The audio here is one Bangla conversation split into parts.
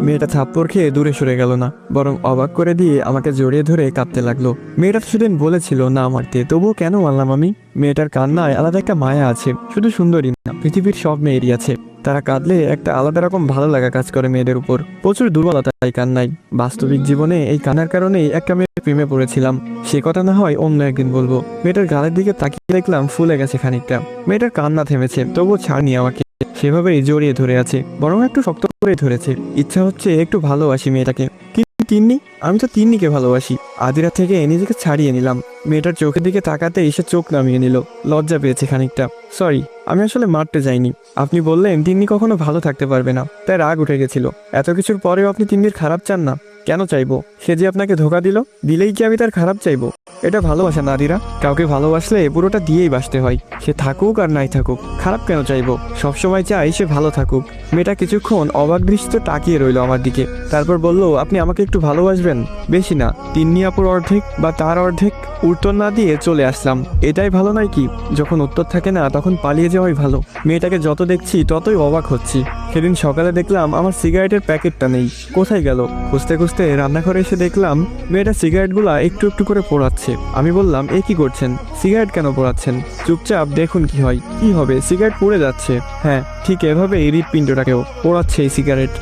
মেয়েটা থাপ্পড় খেয়ে দূরে সরে গেল না, বরং অবাক করে দিয়ে আমাকে জড়িয়ে ধরে কাঁদতে লাগলো। মেয়েটা তো সেদিন বলেছিল না মারতে, তবুও কেন মারলাম আমি? মেয়েটার কান্নায় আলাদা একটা মায়া আছে, শুধু সুন্দরী না, পৃথিবীর সব মেয়েরই আছে। তারা কাঁদলে একটা আলাদা রকম ভালো লাগা কাজ করে মেয়েদের উপর। প্রচুর দুর্বলতা এই কান্নায়। বাস্তবিক জীবনে এই কান্নার কারণেই একটা মেয়ের প্রেমে পড়েছিলাম। সে কথা না হয় অন্য একদিন বলবো। মেয়েটার গালের দিকে তাকিয়ে দেখলাম ফুলে গেছে খানিকটা। মেয়েটার কান্না থেমেছে, তবুও ছাড়নি আমাকে, সেভাবেই জড়িয়ে ধরে আছে, বরং একটু শক্ত করে ধরেছে। ইচ্ছা হচ্ছে একটু ভালোবাসি মেয়েটাকে। কিন্তু তিন্নি, আমি তো তিন্নিকে ভালোবাসি। আদিরা থেকে নিজেকে ছাড়িয়ে নিলাম। মেয়েটার চোখের দিকে তাকাতে এসে চোখ নামিয়ে নিল। লজ্জা পেয়েছে খানিকটা। সরি, আমি আসলে মারতে যাইনি। আপনি বললেন তিন্নি কখনো ভালো থাকতে পারবে না, তাই রাগ উঠে গেছিল। এত কিছুর পরেও আপনি তিন্নির খারাপ চান না? কেন চাইবো? সে যে আপনাকে ধোকা দিলেই কি আমি তার খারাপ চাইবো? এটা ভালোবাসা না আদিরা। কাউকে ভালোবাসলে পুরোটা দিয়েই বাসতে হয়। সে থাকুক আর নাই থাকুক, খারাপ কেন চাইবো? সবসময় চাই সে ভালো থাকুক। মেয়েটা কিছুক্ষণ অবাক দৃষ্টিতে তাকিয়ে রইল আমার দিকে, তারপর বলল, আপনি আমাকে একটু ভালোবাসবেন? বেশি না, তিন্নি আপুর অর্ধেক বা তার অর্ধেক। উত্তর না দিয়ে চলে আসলাম। এটাই ভালো নয় কি? যখন উত্তর থাকে না তখন পালিয়ে যাওয়াই ভালো। মেয়েটাকে যত দেখছি ততই অবাক হচ্ছি। সেদিন সকালে দেখলাম আমার সিগারেটের প্যাকেটটা নেই, কোথায় গেল? খুঁজতে খুঁজতে রান্নাঘরে এসে দেখলাম মেয়েটা সিগারেটগুলা একটু একটু করে পোড়াচ্ছে। আমি বললাম, এ কি করছেন? সিগারেট কেন পোড়াচ্ছেন? চুপচাপ দেখুন কি হয়। কি হবে? সিগারেট পুড়ে যাচ্ছে। হ্যাঁ, ঠিক এভাবে এই হৃৎপিণ্ডটাকেও পোড়াচ্ছে এই সিগারেট।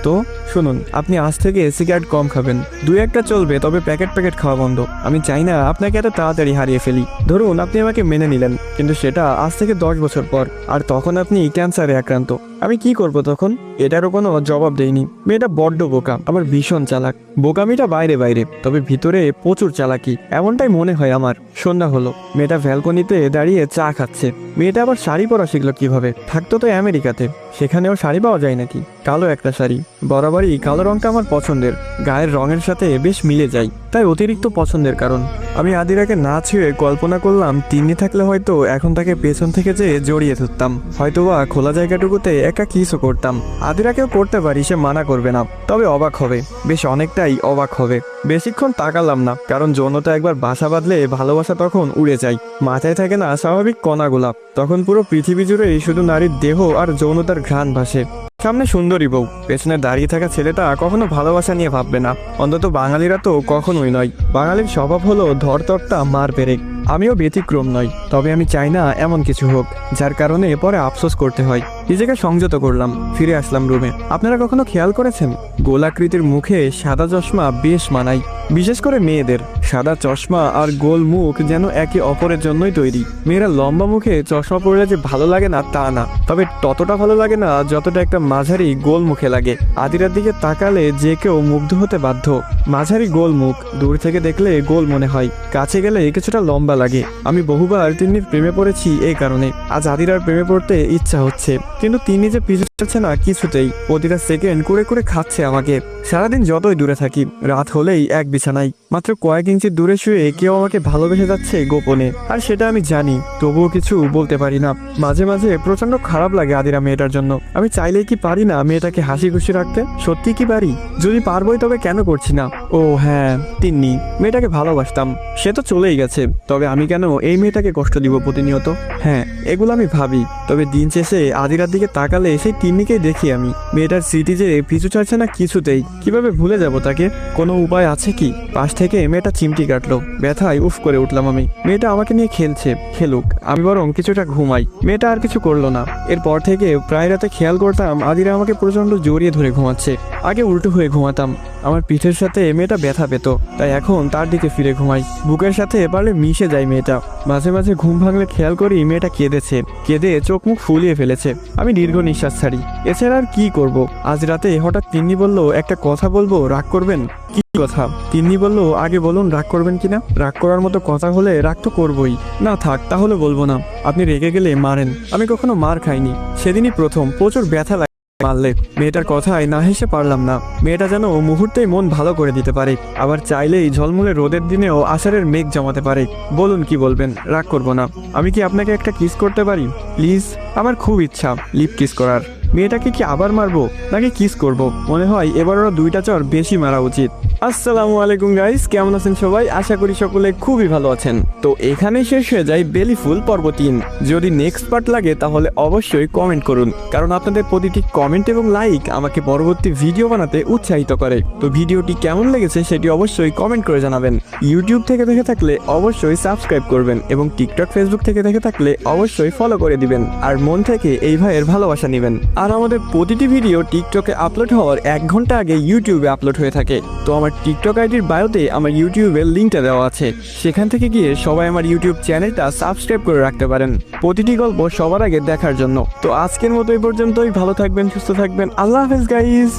তো শুনুন, আপনি আজ থেকে সিগারেট কম খাবেন। দুই একটা চলবে, তবে প্যাকেট প্যাকেট খাওয়া বন্ধ। আমি চাই না আপনাকে এত তাড়াতাড়ি হারিয়ে ফেলি। ধরুন আপনি আমাকে মেনে নিলেন, কিন্তু সেটা আজ থেকে 10 বছর পর, আর তখন আপনি ক্যান্সারে আক্রান্ত। আমি কি করব তখন? এটারও কোনো জবাব দেয়নি। মেয়েটা বড্ড বোকা, আবার ভীষণ চালাক। বোকামিটা বাইরে বাইরে, তবে ভিতরে প্রচুর চালাকি, এমনটাই মনে হয় আমার। সন্ধ্যা হলো, মেয়েটা ব্যালকনিতে দাঁড়িয়ে চা খাচ্ছে। মেয়েটা আবার শাড়ি পরা শিখলো কিভাবে? থাকতো তো আমেরিকাতে, সেখানেও শাড়ি পাওয়া যায় নাকি? কালো একটা শাড়ি। বরাবরই কালো রংটা আমার পছন্দের, গায়ের রঙের সাথে বেশ মিলে যায়, তাই অতিরিক্ত পছন্দের কারণ। আমি আদিরাকে না ছুঁয়ে কল্পনা করলাম তিন্নি থাকলে হয়তো এখন তাকে পেছন থেকে যেয়ে জড়িয়ে ধরতাম, হয়তোবা খোলা জায়গাটুকুতে একা কিসও করতাম। আদিরাকেও করতে পারি, সে মানা করবে না, তবে অবাক হবে, বেশ অনেকটাই অবাক হবে। বেশিক্ষণ তাকালাম না, কারণ যৌনতা একবার বাসা বাঁধলে ভালোবাসা তখন উড়ে যায়। মাথায় থাকে না স্বাভাবিক কণাগুলা, তখন পুরো পৃথিবী জুড়েই শুধু নারীর দেহ আর যৌনতার ঘ্রাণ ভাসে। সামনে সুন্দরী বউ, পেছনে দাঁড়িয়ে থাকা ছেলেটা কখনো ভালোবাসা নিয়ে ভাববে না, অন্তত বাঙালিরা তো কখনোই নয়। বাঙালির স্বভাব হলো ধরতরটা মার পেরেক। আমিও ব্যতিক্রম নই, তবে আমি চাই না এমন কিছু হোক যার কারণে পরে আফসোস করতে হয়। নিজেকে সংযত করলাম, ফিরে আসলাম রুমে। আপনারা কখনো খেয়াল করেছেন গোলাকৃতির মুখে সাদা চশমা বেশ মানায়, বিশেষ করে মেয়েদের। সাদা চশমা আর গোল মুখ যেন একে অপরের জন্যই তৈরি। মেয়েরা লম্বা মুখে চশমা পরলে যে ভালো লাগে না তা না, তবে ততটা ভালো লাগে না যতটা একটা মাঝারি গোল মুখে লাগে। আদিরার দিকে তাকালে যে কেউ মুগ্ধ হতে বাধ্য। মাঝারি গোল মুখ, দূর থেকে দেখলে গোল মনে হয়, কাছে গেলে কিছুটা লম্বা লাগে। আমি বহুবার তিন্নির প্রেমে পড়েছি এই কারণে। আজ আদিরার প্রেমে পড়তে ইচ্ছা হচ্ছে, কিন্তু তিনি যে পিছু ছাড়ছে না কিছুতেই। প্রতিটা সেকেন্ড করে করে খাচ্ছে আমাকে। সারাদিন যতই দূরে থাকি, রাত হলেই এক বিছানায়, মাত্র কয়েক ইঞ্চি দূরে শুয়ে কেউ আমাকে ভালোবেসে যাচ্ছে গোপনে, আর সেটা আমি জানি, তবুও কিছু বলতে পারি না। মাঝে মাঝে প্রচন্ড খারাপ লাগে আদিরা মেয়েটার জন্য। আমি চাইলেই কি পারি না মেয়েটাকে হাসি খুশি রাখতে? সত্যি কি পারি? যদি পারবোই তবে কেন করছি না? ও হ্যাঁ, তিন্নি, মেয়েটাকে ভালোবাসতাম, সে তো চলেই গেছে, তবে আমি কেন এই মেয়েটাকে কষ্ট দিব প্রতিনিয়ত? হ্যাঁ, এগুলো আমি ভাবি, তবে দিন শেষে আদিরার দিকে তাকালে সেই তিন্নিকেই দেখি আমি। মেয়েটার স্মৃতি যে পিছু ছাড়ছে না কিছুতেই, কিভাবে ভুলে যাব তাকে? কোনো উপায় আছে কি? পাশ থেকে মেয়েটা চিমটি কাটলো, ব্যথায় উফ করে উঠলাম আমি। মেয়েটা আমাকে নিয়ে খেলছে, খেলুক, আমি বরং কিছুটা ঘুমাই। মেয়েটা আর কিছু করলো না। এরপর থেকে প্রায় রাতে খেয়াল করতাম আদিরা আমাকে প্রচন্ড জড়িয়ে ধরে ঘুমাচ্ছে। আগে উল্টো হয়ে ঘুমাতাম, আমার পিঠের সাথে মেয়েটা ব্যথা পেত, তাই এখন তার দিকে ফিরে ঘুমাই। বুকের সাথে পারলে মিশে যায় মেয়েটা। মাঝে মাঝে ঘুম ভাঙলে খেয়াল করি মেয়েটা কেঁদেছে, কেঁদে চোখ মুখ ফুলিয়ে ফেলেছে। আমি দীর্ঘ নিঃশ্বাস ছাড়ি। এছাড়া আর কি করব? আজ রাতে হঠাৎ তিন্নি বলল, একটা কথা বলবো, রাগ করবেন? কি কথা? তিন্নি বলল, আগে বলুন রাগ করবেন কিনা। রাগ করার মতো কথা হলে রাগ তো করবই। না থাক, তাহলে বলবো না। আপনি রেগে গেলে মারেন। আমি কখনো মার খাইনি, সেদিনই প্রথম। প্রচুর ব্যথা লাগে মারলে। মেয়েটার কথায় না হেসে পারলাম না। মেয়েটা যেন মুহূর্তেই মন ভালো করে দিতে পারে, আবার চাইলেই ঝলমলে রোদের দিনেও আষাঢ়ের মেঘ জমাতে পারে। বলুন কি বলবেন, রাগ করবো না। আমি কি আপনাকে একটা কিস করতে পারি প্লিজ? আমার খুব ইচ্ছা লিপ কিস করার। মেয়েটাকে কি আবার মারবো নাকি কিস করব? মনে হয় এবার ওরা দুইটা চর বেশি মারা উচিত। আসসালামু আলাইকুম গাইস, কেমন আছেন সবাই? আশা করি সকলে খুবই ভালো আছেন। তো এখানে শেষ হয়ে যায় বেলি ফুল পর্ব 3। যদি নেক্সট পার্ট লাগে তাহলে অবশ্যই কমেন্ট করুন, কারণ আপনাদের প্রতিটি কমেন্ট এবং লাইক আমাকে পরবর্তী ভিডিও বানাতে উৎসাহিত করে। তো ভিডিওটি কেমন লেগেছে সেটি অবশ্যই কমেন্ট করে জানাবেন। ইউটিউব থেকে দেখে থাকলে অবশ্যই সাবস্ক্রাইব করবেন এবং টিকটক ফেসবুক থেকে দেখে থাকলে অবশ্যই ফলো করে দিবেন আর মন থেকে এই ভাইয়ের ভালোবাসা নেবেন। আর আমাদের প্রতিটি ভিডিও টিকটকে আপলোড হওয়ার 1 ঘন্টা আগে ইউটিউবে আপলোড হয়ে থাকে। তো আমার টিকটক আইডির বায়োতে আমার ইউটিউবের লিঙ্কটা দেওয়া আছে, সেখান থেকে গিয়ে সবাই আমার ইউটিউব চ্যানেলটা সাবস্ক্রাইব করে রাখতে পারেন প্রতিটি গল্প সবার আগে দেখার জন্য। তো আজকের মতো এই পর্যন্তই। ভালো থাকবেন, সুস্থ থাকবেন। আল্লাহ হাফেজ গাইস।